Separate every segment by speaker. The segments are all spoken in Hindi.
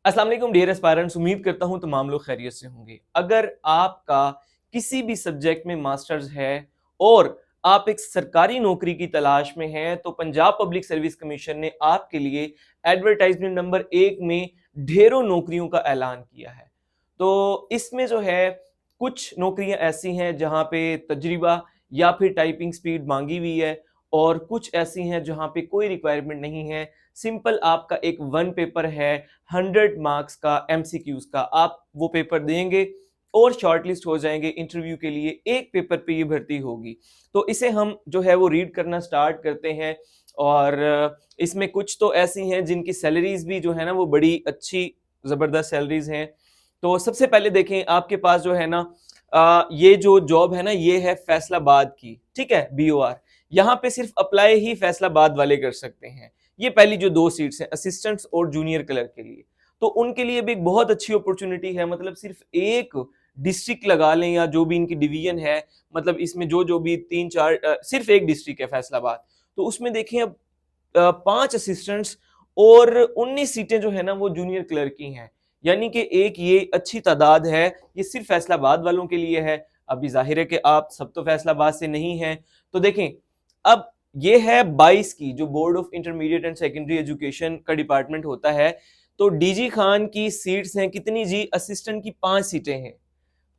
Speaker 1: अस्सलाम वालेकुम डियर एस्पायरेंट्स, उम्मीद करता हूँ तमाम लोग खैरियत से होंगे। अगर आपका किसी भी सब्जेक्ट में मास्टर्स है और आप एक सरकारी नौकरी की तलाश में हैं, तो पंजाब पब्लिक सर्विस कमीशन ने आपके लिए एडवर्टाइजमेंट नंबर 1 में ढेरों नौकरियों का ऐलान किया है। तो इसमें जो है कुछ नौकरियां ऐसी हैं जहां पे तजर्बा या फिर टाइपिंग स्पीड मांगी हुई है, और कुछ ऐसी हैं जहां पे कोई रिक्वायरमेंट नहीं है। सिंपल आपका एक वन पेपर है 100 मार्क्स का एमसीक्यूज का, आप वो पेपर देंगे और शॉर्टलिस्ट हो जाएंगे इंटरव्यू के लिए। एक पेपर पे ये भर्ती होगी। तो इसे हम जो है वो रीड करना स्टार्ट करते हैं। और इसमें कुछ तो ऐसी हैं जिनकी सैलरीज भी जो है ना वो बड़ी अच्छी जबरदस्त सैलरीज हैं। तो सबसे पहले देखें, आपके पास जो है ना ये जो जॉब है ना ये है फैसलाबाद की, ठीक है, बीओआर। यहाँ पे सिर्फ अप्लाई ही फैसलाबाद वाले कर सकते हैं। ये पहली जो 2 सीट्स हैं असिस्टेंट्स और जूनियर क्लर्क के लिए, तो उनके लिए भी एक बहुत अच्छी अपॉर्चुनिटी है। मतलब सिर्फ एक डिस्ट्रिक्ट लगा लें या जो भी इनकी डिवीजन है, मतलब इसमें जो जो भी 3-4 सिर्फ एक डिस्ट्रिक्ट है फैसलाबाद, तो उसमें देखें अब 5 असिस्टेंट्स और 19 सीटें जो है ना वो जूनियर क्लर्क की हैं। यानी कि एक ये अच्छी तादाद है, ये सिर्फ फैसलाबाद वालों के लिए है। अभी जाहिर है कि आप सब तो फैसलाबाद से नहीं हैं। तो देखें, अब ये है 22 की, जो board of intermediate and secondary education का डिपार्टमेंट होता है। तो डीजी खान की सीट्स हैं कितनी जी? असिस्टेंट की 5 सीटें हैं,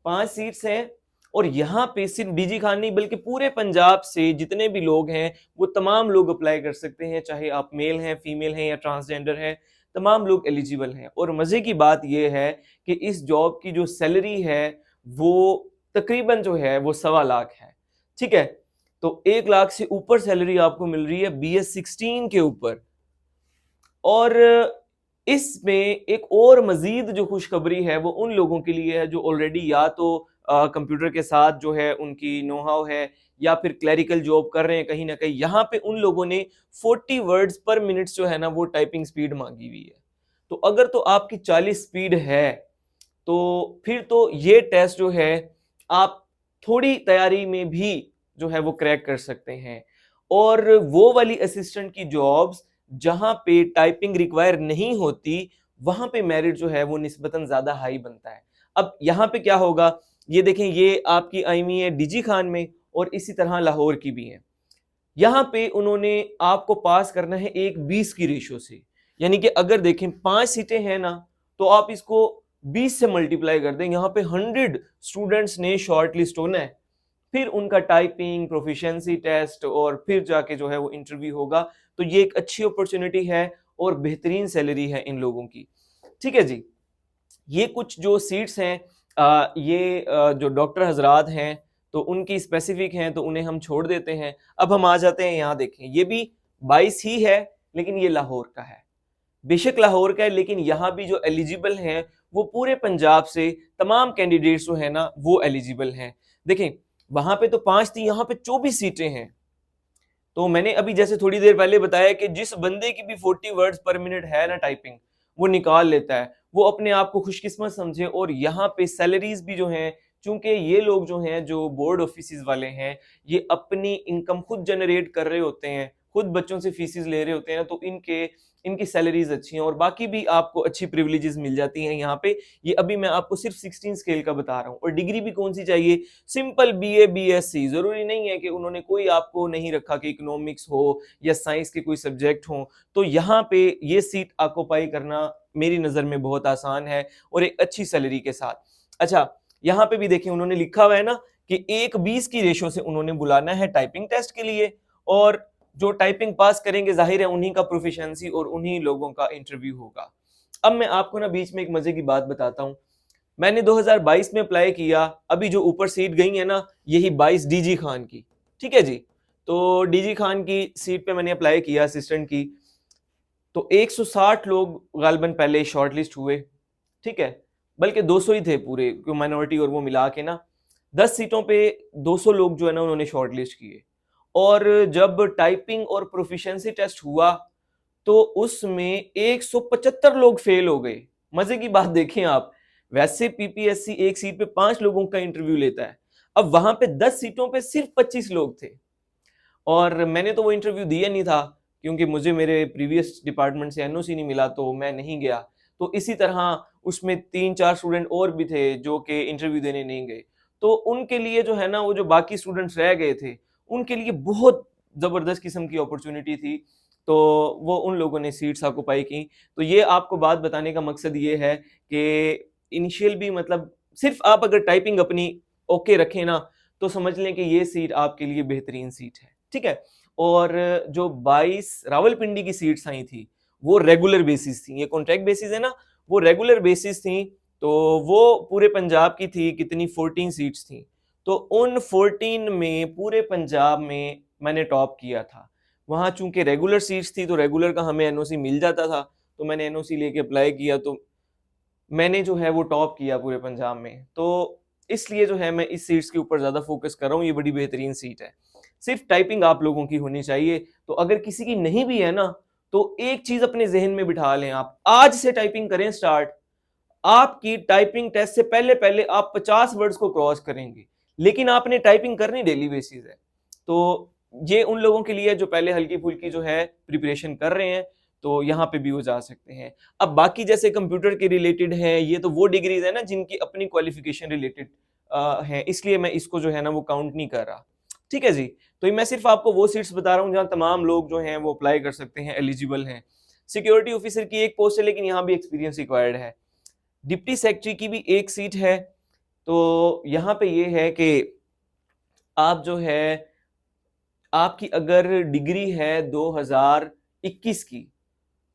Speaker 1: 5 सीट्स हैं। और यहाँ पे सिर्फ डीजी खान नहीं बल्कि पूरे पंजाब से जितने भी लोग हैं वो तमाम लोग अप्लाई कर सकते हैं, चाहे आप मेल हैं, फीमेल हैं या ट्रांसजेंडर हैं, तमाम लोग एलिजिबल हैं। और मजे की बात यह है कि इस जॉब की जो सैलरी है वो तकरीबन जो है वो 1.25 लाख है, ठीक है। तो 1 लाख से ऊपर सैलरी आपको मिल रही है BS16 के ऊपर। और इसमें एक और मजीद जो खुशखबरी है वो उन लोगों के लिए है जो ऑलरेडी या तो कंप्यूटर के साथ जो है उनकी नो हाउ है, या फिर क्लरिकल जॉब कर रहे हैं कहीं ना कहीं। यहाँ पे उन लोगों ने 40 वर्ड्स पर मिनट जो है ना वो टाइपिंग स्पीड मांगी हुई है। तो अगर तो आपकी 40 स्पीड है तो फिर तो ये टेस्ट जो है आप थोड़ी तैयारी में भी जो है वो क्रैक कर सकते हैं। और वो वाली असिस्टेंट की जॉब्स जहां पे टाइपिंग रिक्वायर नहीं होती, वहां पे मेरिट जो है वो निस्बतन ज्यादा हाई बनता है। अब यहाँ पे क्या होगा, ये देखें, ये आपकी आई हुई है डीजी खान में और इसी तरह लाहौर की भी है। यहाँ पे उन्होंने आपको पास करना है एक 20 की रेशो से। यानी कि अगर देखें 5 सीटें हैं ना, तो आप इसको 20 से मल्टीप्लाई कर दें। यहाँ पे 100 स्टूडेंट्स ने शॉर्ट लिस्ट होना है, फिर उनका टाइपिंग प्रोफिशिएंसी टेस्ट और फिर जाके जो है वो इंटरव्यू होगा। तो ये एक अच्छी अपॉर्चुनिटी है और बेहतरीन सैलरी है इन लोगों की, ठीक है जी। ये कुछ जो सीट्स हैं ये जो डॉक्टर हजरात हैं तो उनकी स्पेसिफिक हैं, तो उन्हें हम छोड़ देते हैं। अब हम आ जाते हैं, यहाँ देखें, ये भी 22 ही है लेकिन ये लाहौर का है। बेशक लाहौर का है लेकिन यहाँ भी जो एलिजिबल हैं वो पूरे पंजाब से तमाम कैंडिडेट्स जो है ना वो एलिजिबल हैं। देखें, वहां पे तो 5 थी, यहाँ पे 24 सीटें हैं। तो मैंने अभी जैसे थोड़ी देर पहले बताया कि जिस बंदे की भी 40 वर्ड्स पर मिनट है ना टाइपिंग, वो निकाल लेता है, वो अपने आप को खुशकिस्मत समझे। और यहाँ पे सैलरीज भी जो हैं, चूंकि ये लोग जो हैं जो बोर्ड ऑफिस वाले हैं, ये अपनी इनकम खुद जनरेट कर रहे होते हैं, खुद बच्चों से फीसिस ले रहे होते हैं, तो इनकी सैलरीज अच्छी हैं और बाकी भी आपको अच्छी प्रिविलेजेस मिल जाती हैं यहाँ पे। ये अभी मैं आपको सिर्फ 16 स्केल का बता रहा हूँ। और डिग्री भी कौन सी चाहिए? Simple BA BSc। जरूरी नहीं है कि उन्होंने कोई आपको नहीं रखा कि इकोनॉमिक्स हो या साइंस के कोई सब्जेक्ट हो। तो यहाँ पे ये सीट ऑक्यूपाई करना मेरी नजर में बहुत आसान है और एक अच्छी सैलरी के साथ। अच्छा, यहाँ पे भी देखिए उन्होंने लिखा हुआ है ना कि 1:20 की रेशो से उन्होंने बुलाना है टाइपिंग टेस्ट के लिए, और जो टाइपिंग पास करेंगे जाहिर है उन्हीं का प्रोफिशिएंसी और उन्हीं लोगों का इंटरव्यू होगा। अब मैं आपको ना बीच में एक मजे की बात बताता हूँ। मैंने 2022 में अप्लाई किया, अभी जो ऊपर सीट गई है ना यही 22 डीजी खान की, ठीक है जी। तो डीजी खान की सीट पे मैंने अप्लाई किया असिस्टेंट की। तो 160 लोग गालिबन पहले शॉर्टलिस्ट हुए, ठीक है, बल्कि 200 ही थे पूरे, क्योंकि माइनॉरिटी और वो मिला के ना 10 सीटों पे 200 लोग जो है ना उन्होंने शॉर्टलिस्ट किए। और जब टाइपिंग और प्रोफिशिएंसी टेस्ट हुआ तो उसमें 175 लोग फेल हो गए। मजे की बात देखें आप, वैसे पीपीएससी एक सीट पे 5 लोगों का इंटरव्यू लेता है, अब वहां पे 10 सीटों पे सिर्फ 25 लोग थे। और मैंने तो वो इंटरव्यू दिया नहीं था क्योंकि मुझे मेरे प्रीवियस डिपार्टमेंट से एनओसी नहीं मिला, तो मैं नहीं गया। तो इसी तरह उसमें 3-4 स्टूडेंट और भी थे जो कि इंटरव्यू देने नहीं गए। तो उनके लिए जो है ना, वो जो बाकी स्टूडेंट्स रह गए थे, उनके लिए बहुत ज़बरदस्त किस्म की अपॉर्चुनिटी थी, तो वो उन लोगों ने सीट्स ऑक्युपाई की। तो ये आपको बात बताने का मकसद ये है कि इनिशियल भी मतलब सिर्फ आप अगर टाइपिंग अपनी ओके रखें ना, तो समझ लें कि ये सीट आपके लिए बेहतरीन सीट है, ठीक है। और जो 22 रावलपिंडी की सीट्स आई थी, वो रेगुलर बेसिस थी, ये कॉन्ट्रैक्ट बेसिस है ना, वो रेगुलर बेसिस थी। तो वो पूरे पंजाब की थी, कितनी 14 सीट्स थी। तो उन 14 में पूरे पंजाब में मैंने टॉप किया था। वहाँ चूंकि रेगुलर सीट्स थी तो रेगुलर का हमें एनओसी मिल जाता था, तो मैंने एनओसी लेके अप्लाई किया, तो मैंने जो है वो टॉप किया पूरे पंजाब में। तो इसलिए जो है मैं इस सीट्स के ऊपर ज़्यादा फोकस कर रहा हूँ, ये बड़ी बेहतरीन सीट है। सिर्फ टाइपिंग आप लोगों की होनी चाहिए। तो अगर किसी की नहीं भी है ना, तो एक चीज़ अपने जहन में बिठा लें, आप आज से टाइपिंग करें स्टार्ट। आपकी टाइपिंग टेस्ट से पहले पहले आप 50 वर्ड्स को क्रॉस करेंगे, लेकिन आपने टाइपिंग करनी डेली बेसिस है। तो ये उन लोगों के लिए जो पहले हल्की फुल्की जो है प्रिपरेशन कर रहे हैं, तो यहाँ पे भी वो जा सकते हैं। अब बाकी जैसे कंप्यूटर के रिलेटेड हैं, ये तो वो डिग्रीज है ना जिनकी अपनी क्वालिफिकेशन रिलेटेड है, इसलिए मैं इसको जो है ना वो काउंट नहीं कर रहा, ठीक है जी। तो मैं सिर्फ आपको वो सीट्स बता रहा हूँ जहाँ तमाम लोग जो हैं वो अप्लाई कर सकते हैं, एलिजिबल हैं। सिक्योरिटी ऑफिसर की एक पोस्ट है, लेकिन यहाँ भी एक्सपीरियंस रिक्वायर्ड है। डिप्टी सेक्रेटरी की भी एक सीट है। तो यहाँ पे ये है कि आप जो है, आपकी अगर डिग्री है 2021 की,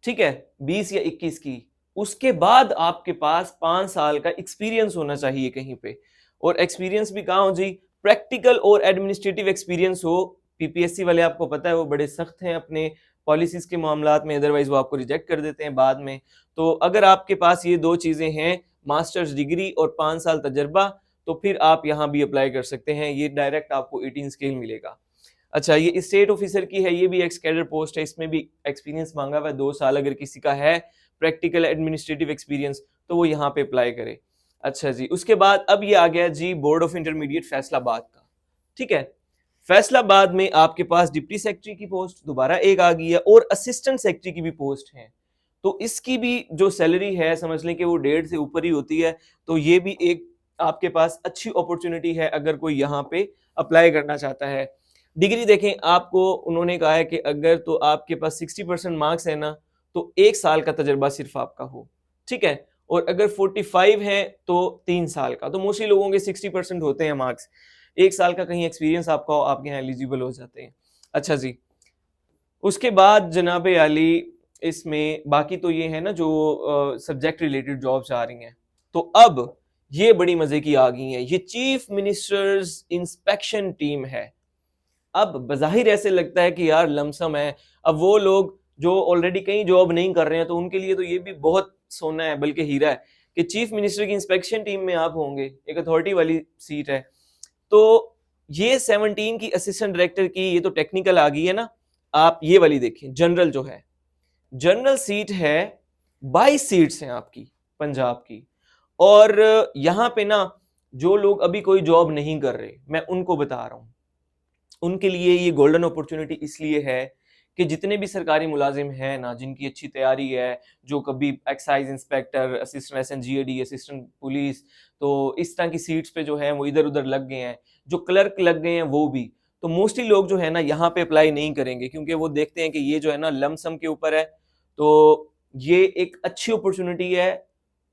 Speaker 1: ठीक है, 20 या 21 की, उसके बाद आपके पास 5 साल का एक्सपीरियंस होना चाहिए कहीं पे। और एक्सपीरियंस भी कहाँ हो जी, प्रैक्टिकल और एडमिनिस्ट्रेटिव एक्सपीरियंस हो। पीपीएससी वाले आपको पता है वो बड़े सख्त हैं अपने पॉलिसीज के मामलात में, अदरवाइज वो आपको रिजेक्ट कर देते हैं बाद में। तो अगर आपके पास ये दो चीजें हैं, मास्टर्स डिग्री और 5 साल तजर्बा, तो फिर आप यहाँ भी अप्लाई कर सकते हैं। ये डायरेक्ट आपको 18 स्केल मिलेगा। अच्छा, ये स्टेट ऑफिसर की है, ये भी एक्स कैडर पोस्ट है, इसमें भी एक्सपीरियंस मांगा हुआ है 2 साल। अगर किसी का है प्रैक्टिकल एडमिनिस्ट्रेटिव एक्सपीरियंस, तो वो यहाँ पे अप्लाई करे। अच्छा जी, उसके बाद अब ये आ गया जी बोर्ड ऑफ इंटरमीडिएट फैसलाबाद का, ठीक है। फैसलाबाद में आपके पास डिप्टी सेक्रेटरी की पोस्ट दोबारा एक आ गई है, और असिस्टेंट सेक्रेटरी की भी पोस्ट है। तो इसकी भी जो सैलरी है समझ लें कि वो 1.5 से ऊपर ही होती है। तो ये भी एक आपके पास अच्छी अपॉर्चुनिटी है अगर कोई यहाँ पे अप्लाई करना चाहता है। डिग्री देखें, आपको उन्होंने कहा है कि अगर तो आपके पास 60% मार्क्स है ना, तो 1 साल का तजर्बा सिर्फ आपका हो, ठीक है। और अगर 45 है तो 3 साल का। तो मोस्टली लोगों के 60% होते हैं मार्क्स, 1 साल का कहीं एक्सपीरियंस आपका हो, आपके यहाँ एलिजिबल हो जाते हैं। अच्छा जी, उसके बाद जनाब आली, इसमें बाकी तो ये है ना जो सब्जेक्ट रिलेटेड जॉब्स आ रही हैं। तो अब ये बड़ी मजे की आ गई हैं, ये चीफ मिनिस्टर्स इंस्पेक्शन टीम है। अब बज़ाहिर ऐसे लगता है कि यार लमसम है, अब वो लोग जो ऑलरेडी कहीं जॉब नहीं कर रहे हैं, तो उनके लिए तो ये भी बहुत सोना है, बल्कि हीरा है कि चीफ मिनिस्टर की इंस्पेक्शन टीम में आप होंगे। एक अथॉरिटी वाली सीट है। तो ये 17 की असिस्टेंट डायरेक्टर की, ये तो टेक्निकल आ गई है ना। आप ये वाली देखिए, जनरल जो है, जनरल सीट है, 22 सीट्स हैं आपकी पंजाब की। और यहाँ पे ना जो लोग अभी कोई जॉब नहीं कर रहे, मैं उनको बता रहा हूँ, उनके लिए ये गोल्डन अपॉर्चुनिटी इसलिए है कि जितने भी सरकारी मुलाजिम हैं ना, जिनकी अच्छी तैयारी है, जो कभी excise inspector, assistant SNGAD, assistant police, तो इस तरह की सीट्स पे जो है वो इधर उधर लग गए हैं, जो क्लर्क लग गए हैं वो भी, तो मोस्टली लोग जो है ना यहाँ पे अप्लाई नहीं करेंगे, क्योंकि वो देखते हैं कि ये जो है ना लमसम के ऊपर है। तो ये एक अच्छी अपॉर्चुनिटी है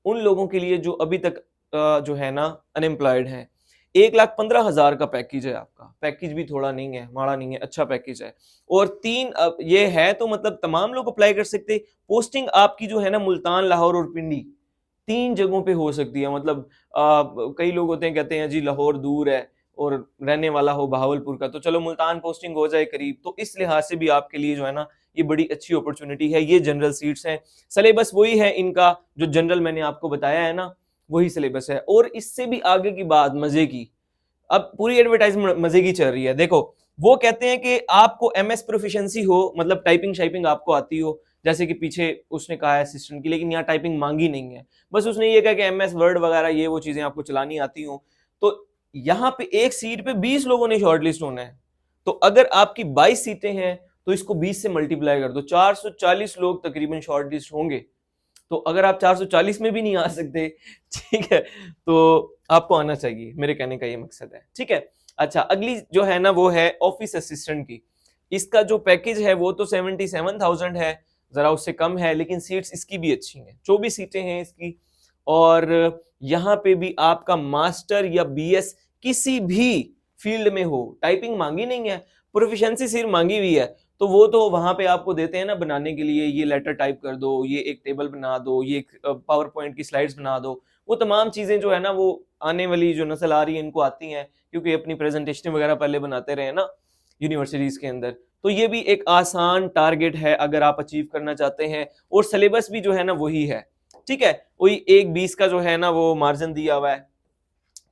Speaker 1: उन लोगों के लिए जो अभी तक जो है ना अनएम्प्लॉयड है। 1,15,000 का पैकेज है आपका, पैकेज भी थोड़ा नहीं है, माड़ा नहीं है, अच्छा पैकेज है। और 3 ये है तो मतलब तमाम लोग अप्लाई कर सकते। पोस्टिंग आपकी जो है ना मुल्तान, लाहौर और पिंडी, 3 जगहों पे हो सकती है। मतलब कई लोग होते हैं कहते हैं जी लाहौर दूर है और रहने वाला हो बहावलपुर का, तो चलो मुल्तान पोस्टिंग हो जाए करीब। तो इस लिहाज से भी आपके लिए जो है ना ये बड़ी अच्छी अपॉर्चुनिटी है। ये जनरल सीट्स हैं, सिलेबस वही है इनका जो जनरल मैंने आपको बताया है ना, वही सिलेबस है। और इससे भी आगे की बात मजे की, अब पूरी एडवर्टाइजमेंट मजे की चल रही है। देखो, वो कहते हैं कि आपको एमएस प्रोफिशिएंसी हो, मतलब टाइपिंग शाइपिंग आपको आती हो, जैसे कि पीछे उसने कहा है असिस्टेंट की, लेकिन यहाँ टाइपिंग मांगी नहीं है। बस उसने ये कहा कि एमएस वर्ड वगैरह ये वो चीजें आपको चलानी आती हो। तो यहाँ पे एक सीट पे 20 लोगों ने शॉर्टलिस्ट होना है। तो अगर आपकी 22 सीटें हैं तो इसको 20 से मल्टीप्लाई कर दो, 440 लोग तकरीबन शॉर्टलिस्ट होंगे। तो अगर आप 440 में भी नहीं आ सकते, ठीक है, तो आपको आना चाहिए, मेरे कहने का ये मकसद है, ठीक है। अच्छा, अगली जो है ना वो है ऑफिस असिस्टेंट की। इसका जो पैकेज है वो तो 77,000 है, जरा उससे कम है, लेकिन सीट्स इसकी भी अच्छी हैं, 24 सीटें हैं इसकी। और यहाँ पे भी आपका मास्टर या बीएस किसी भी फील्ड में हो, टाइपिंग मांगी नहीं है, प्रोफिशिएंसी सिर्फ मांगी हुई है, तो वो तो वहां पे आपको देते हैं ना बनाने के लिए, ये लेटर टाइप कर दो, ये एक टेबल बना दो, ये एक पावर पॉइंट की स्लाइड्स बना दो, वो तमाम चीजें जो है ना वो आने वाली जो नस्ल आ रही है इनको आती हैं, क्योंकि अपनी प्रेजेंटेशन वगैरह पहले बनाते रहे ना यूनिवर्सिटीज के अंदर। तो ये भी एक आसान टारगेट है अगर आप अचीव करना चाहते हैं, और सिलेबस भी जो है ना वही है, ठीक है। वही 1/20 का जो है ना वो मार्जिन दिया हुआ है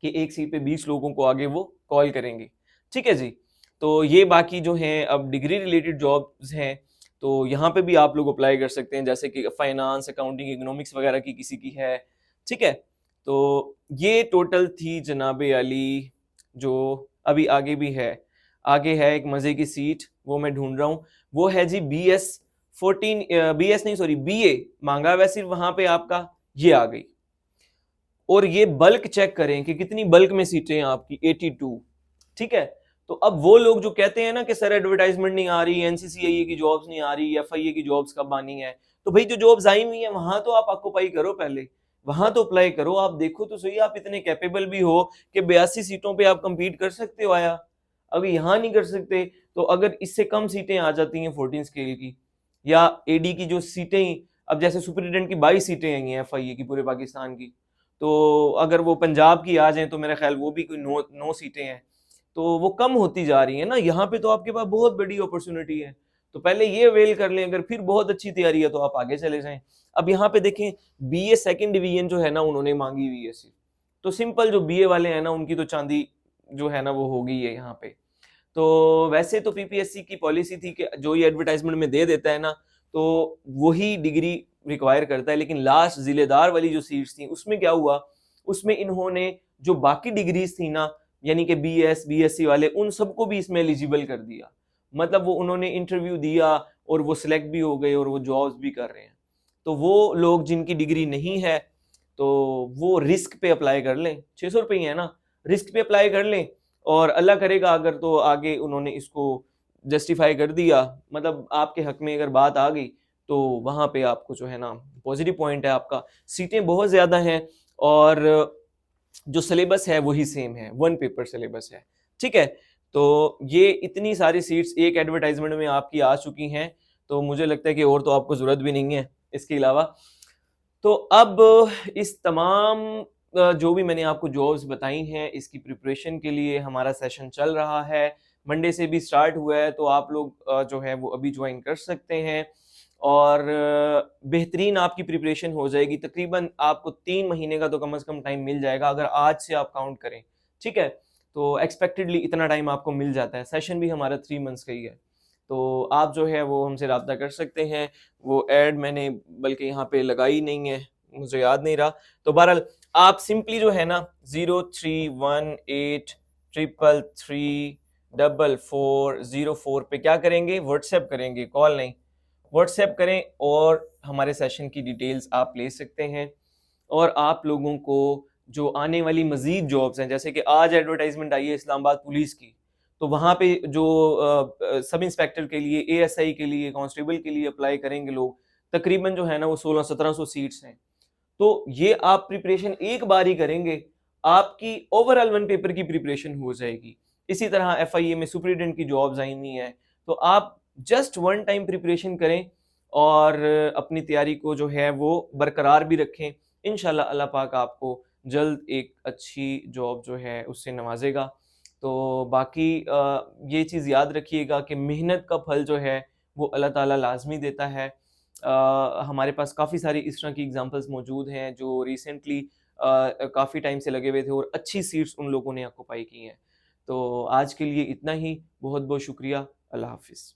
Speaker 1: कि एक सीट पे 20 लोगों को आगे वो कॉल करेंगे, ठीक है जी। तो ये बाकी जो हैं अब डिग्री रिलेटेड जॉब्स हैं, तो यहाँ पे भी आप लोग अप्लाई कर सकते हैं, जैसे कि फाइनेंस, अकाउंटिंग, इकोनॉमिक्स वगैरह की किसी की है, ठीक है। तो ये टोटल थी जनाबे अली, जो अभी आगे भी है, आगे है एक मजे की सीट, वो मैं ढूंढ रहा हूँ, वो है जी BS14, BS नहीं सॉरी BA मांगा हुआ सिर्फ वहां पे आपका, ये आ गई। और ये बल्क चेक करें कि कितनी बल्क में सीटें हैं आपकी, 82, ठीक है। तो अब वो लोग जो कहते हैं ना कि सर एडवर्टाइजमेंट नहीं आ रही, एनसीसीआईए की जॉब्स नहीं आ रही, एफआईए की जॉब्स कब आनी है, तो भाई जो जॉब्स आई हुई है वहां तो आप ऑक्यूपाई करो, पहले वहां तो अप्लाई करो, आप देखो तो सही आप इतने कैपेबल भी हो कि 82 सीटों पे आप कंपीट कर सकते हो आया, अगर यहाँ नहीं कर सकते तो अगर इससे कम सीटें आ जाती हैं 14 स्केल की या एडी की जो सीटें, अब जैसे सुपरिटेंडेंट की 22 सीटें आई हैं एफआईए की पूरे पाकिस्तान की, तो अगर वो पंजाब की आ जाए तो मेरा ख्याल वो भी कोई 9 सीटें हैं, तो वो कम होती जा रही है ना, यहाँ पे तो आपके पास बहुत बड़ी अपॉर्चुनिटी है, तो पहले ये अवेल कर लें, अगर फिर बहुत अच्छी तैयारी है तो आप आगे चले जाएं। अब यहाँ पे देखें बीए सेकंड डिवीजन जो है ना उन्होंने मांगी हुई है सिर्फ, तो सिंपल जो बीए वाले हैं ना उनकी तो चांदी जो है ना वो हो गई है यहाँ पे। तो वैसे तो पीपीएससी की पॉलिसी थी कि जो ये एडवर्टाइजमेंट में दे देता है ना तो वही डिग्री रिक्वायर करता है, लेकिन लास्ट जिलेदार वाली जो सीट्स थी उसमें क्या हुआ, उसमें इन्होंने जो बाकी डिग्रीज थी ना, यानी कि बीएस बीएससी वाले, उन सबको भी इसमें एलिजिबल कर दिया, मतलब वो उन्होंने इंटरव्यू दिया और वो सिलेक्ट भी हो गए और वो जॉब्स भी कर रहे हैं। तो वो लोग जिनकी डिग्री नहीं है तो वो रिस्क पे अप्लाई कर लें, 600 रुपये है ना, रिस्क पे अप्लाई कर लें, और अल्लाह करेगा अगर तो आगे उन्होंने इसको जस्टिफाई कर दिया, मतलब आपके हक में अगर बात आ गई तो वहां पे आपको जो है ना पॉजिटिव पॉइंट है आपका, सीटें बहुत ज्यादा हैं और जो सिलेबस है वही सेम है, 1 पेपर सिलेबस है, ठीक है। तो ये इतनी सारी सीट्स एक एडवर्टाइजमेंट में आपकी आ चुकी हैं, तो मुझे लगता है कि और तो आपको जरूरत भी नहीं है इसके अलावा। तो अब इस तमाम जो भी मैंने आपको जॉब्स बताई हैं इसकी प्रिपरेशन के लिए हमारा सेशन चल रहा है, मंडे से भी स्टार्ट हुआ है, तो आप लोग जो है वो अभी ज्वाइन कर सकते हैं और बेहतरीन आपकी प्रिपरेशन हो जाएगी। तकरीबन आपको 3 महीने का तो कम से कम टाइम मिल जाएगा अगर आज से आप काउंट करें, ठीक है। तो एक्सपेक्टेडली इतना टाइम आपको मिल जाता है, सेशन भी हमारा 3 मंथ्स का ही है, तो आप जो है वो हमसे रब्ता कर सकते हैं। वो ऐड मैंने बल्कि यहाँ पे लगाई नहीं है, मुझे याद नहीं रहा, तो बहरहाल आप सिंपली जो है ना 0318333404 पे क्या करेंगे, व्हाट्सएप करेंगे, कॉल नहीं, व्हाट्सएप करें और हमारे सेशन की डिटेल्स आप ले सकते हैं। और आप लोगों को जो आने वाली मजीद जॉब्स हैं, जैसे कि आज एडवर्टाइजमेंट आई है इस्लामाबाद पुलिस की, तो वहाँ पे जो सब इंस्पेक्टर के लिए, एएसआई के लिए, कांस्टेबल के लिए अप्लाई करेंगे लोग, तकरीबन जो है ना वो 1600-1700 सीट्स हैं, तो ये आप प्रिपरेशन एक बार ही करेंगे, आपकी ओवरऑल 1 पेपर की प्रिपरेशन हो जाएगी। इसी तरह एफआईए में सुपरिटेंडेंट की जॉब्स आई हुई हैं, तो आप जस्ट 1 टाइम प्रिपरेशन करें और अपनी तैयारी को जो है वो बरकरार भी रखें। इंशाल्लाह अल्लाह पाक आपको जल्द एक अच्छी जॉब जो है उससे नवाजेगा। तो बाकी ये चीज़ याद रखिएगा कि मेहनत का फल जो है वो अल्लाह ताला लाजमी देता है। हमारे पास काफ़ी सारी इस तरह की एग्जांपल्स मौजूद हैं जो रिसेंटली काफ़ी टाइम से लगे हुए थे और अच्छी सीट्स उन लोगों ने ऑक्यूपाई की हैं। तो आज के लिए इतना ही, बहुत बहुत शुक्रिया, अल्लाह हाफिज़।